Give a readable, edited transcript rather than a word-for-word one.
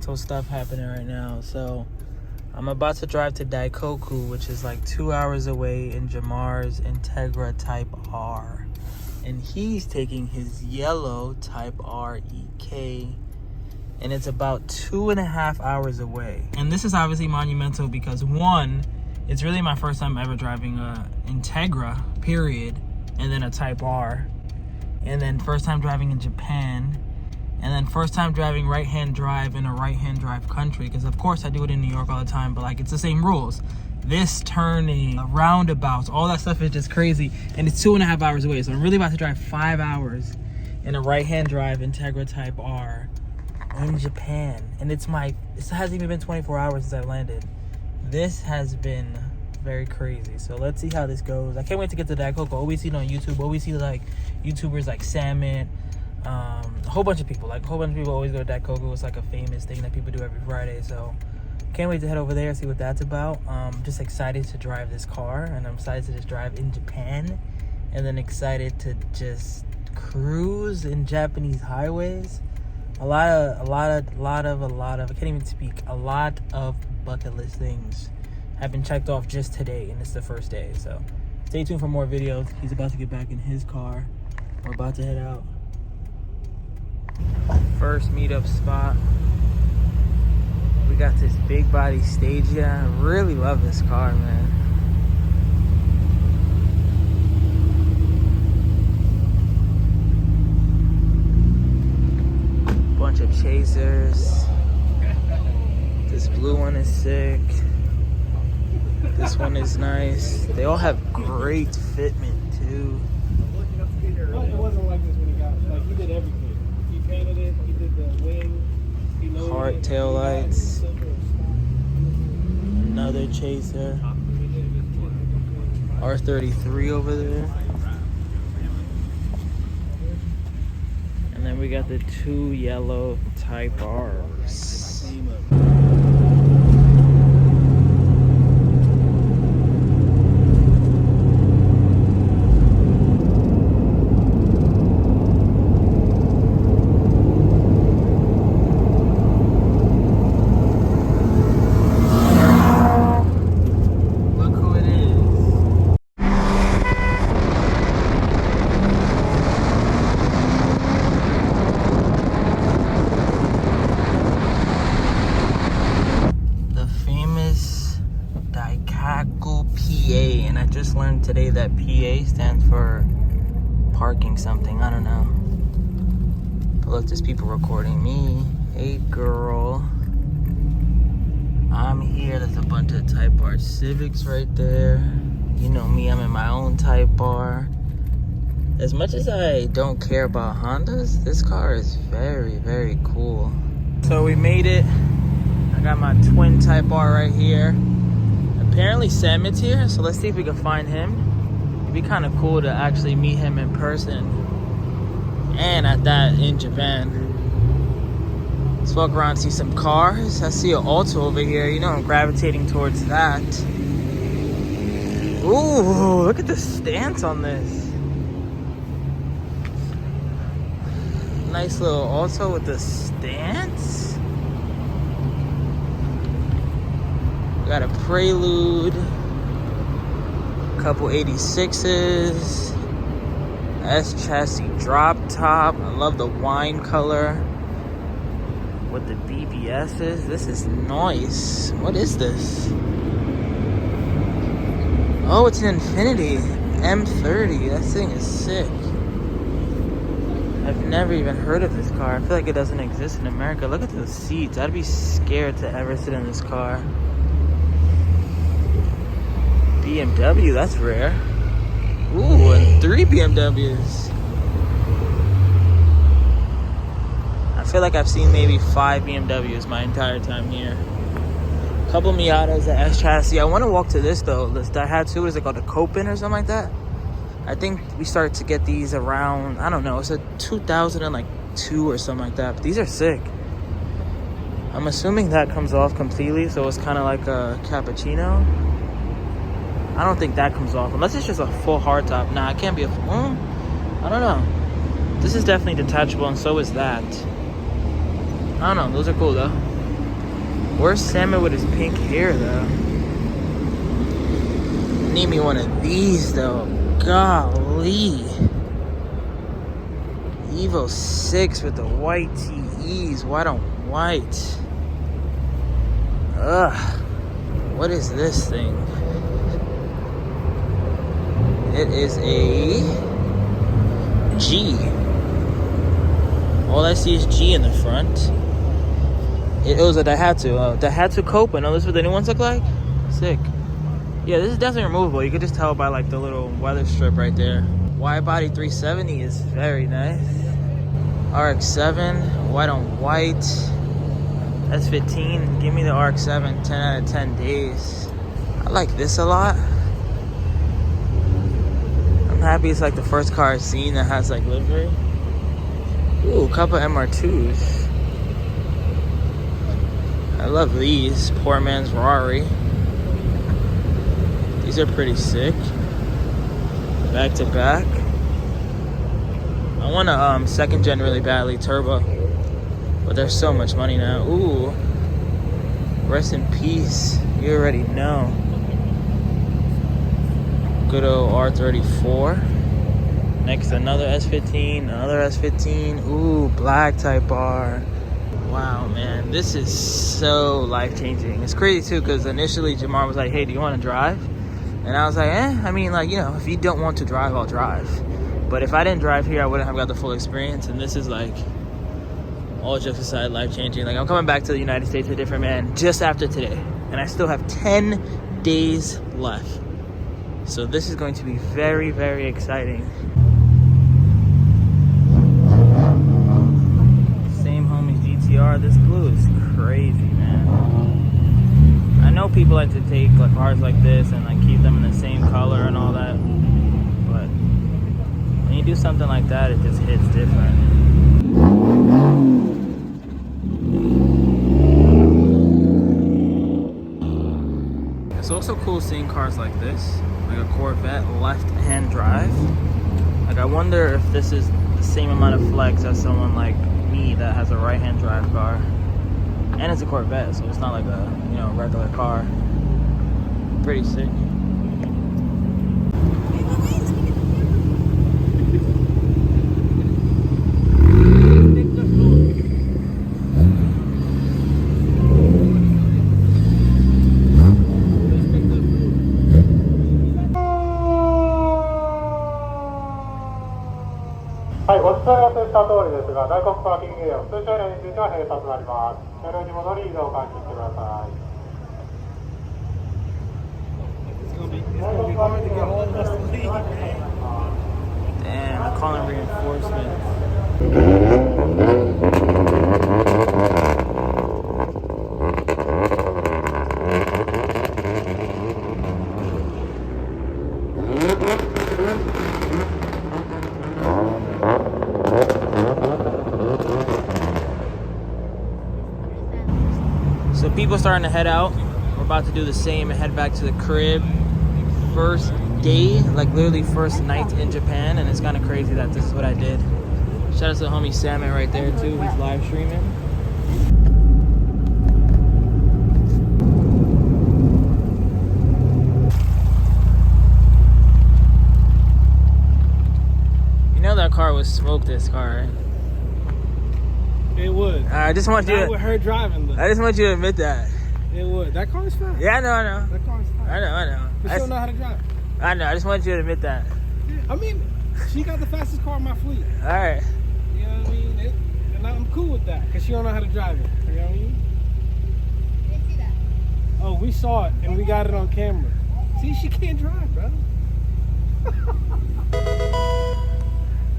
mental stuff happening right now. So I'm about to drive to Daikoku, which is like 2 hours away, in Jamar's Integra Type R. And he's taking his yellow Type R EK, and it's about 2.5 hours away. And this is obviously monumental because, one, it's really my first time ever driving a Integra, period, and then a Type R. And then first time driving in Japan. And then first time driving right-hand drive in a right-hand drive country. Because of course I do it in New York all the time, but like it's the same rules. This turning, roundabouts, all that stuff is just crazy. And it's 2.5 hours away. So I'm really about to drive 5 hours in a right-hand drive Integra Type R in Japan. And it hasn't even been 24 hours since I landed. This has been very crazy. So let's see how this goes. I can't wait to get to Daikoku. Always see it on YouTube. Always see like YouTubers like Salmon, a whole bunch of people. Like a whole bunch of people always go to Daikoku. It's like a famous thing that people do every Friday. So can't wait to head over there and see what that's about. Just excited to drive this car, and I'm excited to just drive in Japan, and then excited to just cruise in Japanese highways. A lot of I can't even speak. A lot of bucket list things have been checked off just today, and it's the first day. So stay tuned for more videos. He's about to get back in his car. We're about to head out. First meetup spot. We got this big body stage here. I really love this car, man. Bunch of chasers. This blue one is sick. This one is nice. They all have great fitment too. It wasn't like this when he got it. Like, he did everything. He painted it, he did the wing, he loaded Hard it, tail lights. Another chaser. R33 over there. And then we got the 2 yellow Type R's. Daikoku PA, and I just learned today that PA stands for parking something. I don't know. But look, there's people recording me. Hey girl, I'm here. There's a bunch of Type R Civics right there. You know me, I'm in my own Type R. As much as I don't care about Hondas, this car is very, very cool. So we made it. I got my twin Type R right here. Apparently Samit's here, so let's see if we can find him. It'd be kind of cool to actually meet him in person, and at that in Japan. Let's walk around, see some cars. I see an Alto over here. You know, I'm gravitating towards that. Ooh, look at the stance on this. Nice little Alto with the stance. We got a Prelude, a couple 86s, S chassis drop top. I love the wine color with the BBSs. This is nice. What is this? Oh, it's an Infinity M30. That thing is sick. I've never even heard of this car. I feel like it doesn't exist in America. Look at those seats. I'd be scared to ever sit in this car. BMW, that's rare. Ooh, and 3 BMWs. I feel like I've seen maybe 5 BMWs my entire time here. A couple Miatas, the S chassis. I want to walk to this though. This Daihatsu, is it called a Copen or something like that? I think we started to get these around, I don't know, it's a 2002 or something like that. But these are sick. I'm assuming that comes off completely, so it's kind of like a cappuccino. I don't think that comes off, unless it's just a full hardtop. Nah, it can't be a full, I don't know. This is definitely detachable, and so is that. I don't know, those are cool though. Where's Salmon with his pink hair, though? Need me one of these, though. Golly. Evo 6 with the white TEs. White on white. Ugh. What is this thing? It is a G. All I see is G in the front. It was a Daihatsu. Daihatsu Copa. No, this is what the new ones look like? Sick. Yeah, this is definitely removable. You can just tell by like the little weather strip right there. Wide body 370 is very nice. RX-7, white on white. S15, give me the RX-7, 10 out of 10 days. I like this a lot. I'm happy it's like the first car I've seen that has like livery. Ooh, a couple MR2s. I love these. Poor man's Rari. These are pretty sick. Back to back. I want a second gen really badly, turbo. But there's so much money now. Ooh. Rest in peace. You already know. Good old R34. Next, another S15, another S15. Ooh, black Type R. Wow, man. This is so life-changing. It's crazy, too, because initially Jamar was like, hey, do you want to drive? And I was like, I mean, like, you know, if you don't want to drive, I'll drive. But if I didn't drive here, I wouldn't have got the full experience. And this is like, all jokes aside, life-changing. Like, I'm coming back to the United States a different man just after today. And I still have 10 days left. So this is going to be very, very exciting. Same homies GTR. This blue is crazy, man. I know people like to take like cars like this and like keep them in the same color and all that. But when you do something like that, it just hits different. It's also cool seeing cars like this, like a Corvette left-hand drive. Like I wonder if this is the same amount of flex as someone like me that has a right-hand drive car. And it's a Corvette, so it's not like a, you know, regular car. Pretty sick.はい、ご伝え合わせした通りですが、大黒パーキングエリア、通車エリアについては閉鎖となります。車両に戻り移動を開始してください。Damn, I'm calling reinforcements. So people starting to head out. We're about to do the same and head back to the crib. First day, like literally first night in Japan, and it's kind of crazy that this is what I did. Shout out to the homie Salmon right there too. He's live streaming. You know that car would smoke this car, right? It would. I just want you. Not with her driving, though. I just want you to admit that. It would. That car's fast. Yeah, I know. That car's fast. I know. But she don't know how to drive. I know. I just want you to admit that. Yeah, I mean, she got the fastest car in my fleet. All right. You know what I mean? And I'm cool with that because she don't know how to drive it. You know what I mean? I didn't see that. Oh, we saw it and we got it on camera. See, she can't drive.